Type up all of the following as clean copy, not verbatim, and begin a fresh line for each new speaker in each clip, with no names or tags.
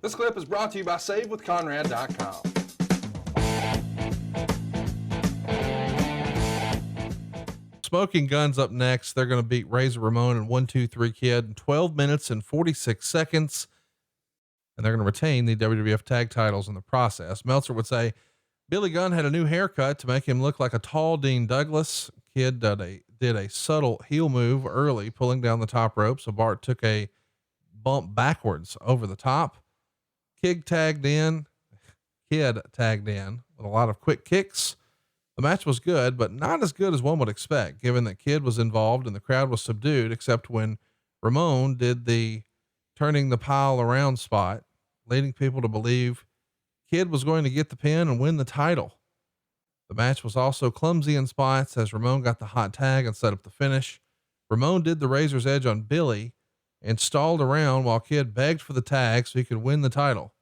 This clip is brought to you by SaveWithConrad.com.
Smoking Guns up next. They're going to beat Razor Ramon and 1-2-3 Kid in 12 minutes and 46 seconds. And they're going to retain the WWF tag titles in the process. Meltzer would say Billy Gunn had a new haircut to make him look like a tall Dean Douglas. Kid did a subtle heel move early, pulling down the top rope. So Bart took a bump backwards over the top. Kid tagged in with a lot of quick kicks. The match was good, but not as good as one would expect, given that Kid was involved and the crowd was subdued, except when Ramon did the turning the pile around spot, leading people to believe Kid was going to get the pin and win the title. The match was also clumsy in spots as Ramon got the hot tag and set up the finish. Ramon did the Razor's Edge on Billy and stalled around while Kid begged for the tag so he could win the title.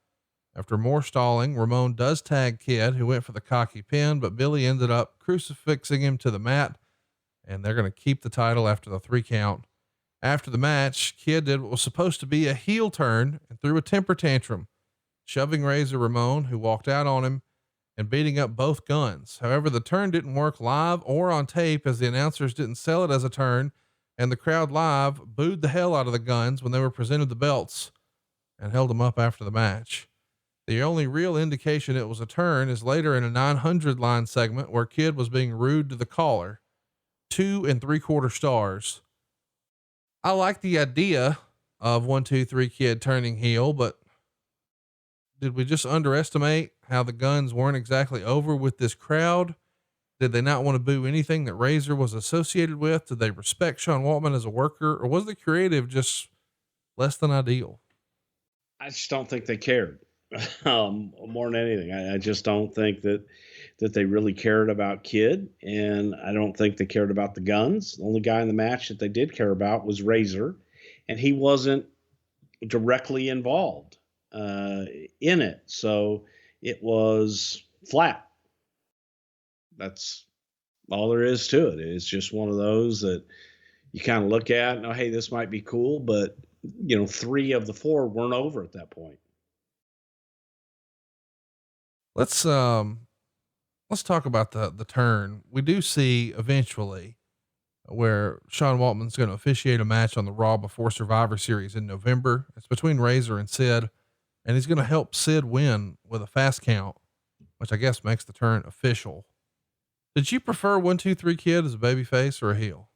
After more stalling, Ramon does tag Kid, who went for the cocky pin, but Billy ended up crucifixing him to the mat, and they're going to keep the title after the 3 count. After the match, Kid did what was supposed to be a heel turn and threw a temper tantrum, shoving Razor Ramon, who walked out on him, and beating up both Guns. However, the turn didn't work live or on tape as the announcers didn't sell it as a turn, and the crowd live booed the hell out of the Guns when they were presented the belts and held them up after the match. The only real indication it was a turn is later in a 900 line segment where Kid was being rude to the caller. 2 3/4 stars. I like the idea of 1-2-3 Kid turning heel, but did we just underestimate how the Guns weren't exactly over with this crowd? Did they not want to boo anything that Razor was associated with? Did they respect Sean Waltman as a worker, or was the creative just less than ideal?
I just don't think they cared. More than anything. I just don't think that they really cared about Kid, and I don't think they cared about the Guns. The only guy in the match that they did care about was Razor, and he wasn't directly involved in it. So it was flat. That's all there is to it. It's just one of those that you kind of look at and, oh, hey, this might be cool, but 3 of the 4 weren't over at that point.
Let's talk about the turn. We do see eventually where Sean Waltman's going to officiate a match on the Raw before Survivor Series in November. It's between Razor and Sid, and he's going to help Sid win with a fast count, which I guess makes the turn official. Did you prefer 1-2-3 Kid as a babyface or a heel?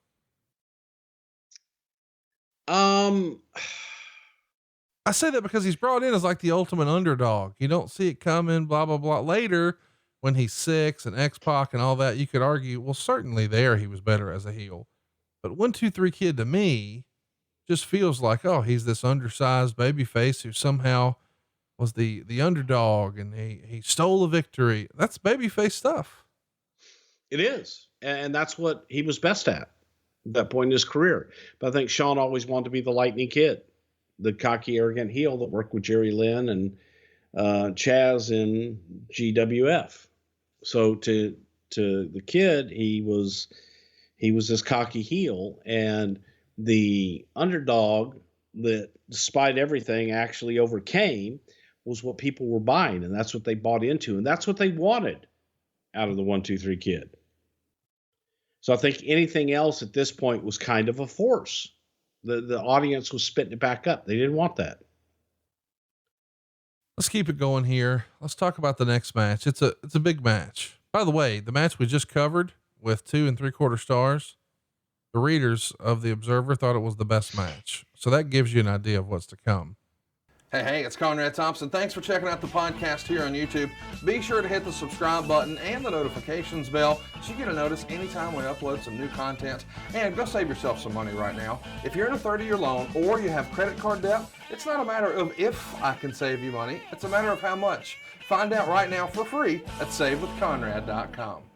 I say that because he's brought in as like the ultimate underdog. You don't see it coming, blah, blah, blah. Later, when he's 6 and X-Pac and all that, you could argue, well, certainly there he was better as a heel. But 1-2-3 Kid to me just feels like, oh, he's this undersized babyface who somehow was the underdog and he stole a victory. That's babyface stuff.
It is. And that's what he was best at that point in his career. But I think Sean always wanted to be the Lightning Kid, the cocky, arrogant heel that worked with Jerry Lynn and Chaz in GWF. So to the Kid, he was this cocky heel, and the underdog that, despite everything, actually overcame was what people were buying, and that's what they bought into, and that's what they wanted out of the 1-2-3 Kid. So I think anything else at this point was kind of a force. The audience was spitting it back up. They didn't want that.
Let's keep it going here. Let's talk about the next match. It's a big match. By the way, the match we just covered with 2 3/4 stars, the readers of the Observer thought it was the best match. So that gives you an idea of what's to come.
Hey, it's Conrad Thompson. Thanks for checking out the podcast here on YouTube. Be sure to hit the subscribe button and the notifications bell so you get a notice anytime we upload some new content. And go save yourself some money right now. If you're in a 30-year loan or you have credit card debt, it's not a matter of if I can save you money. It's a matter of how much. Find out right now for free at SaveWithConrad.com.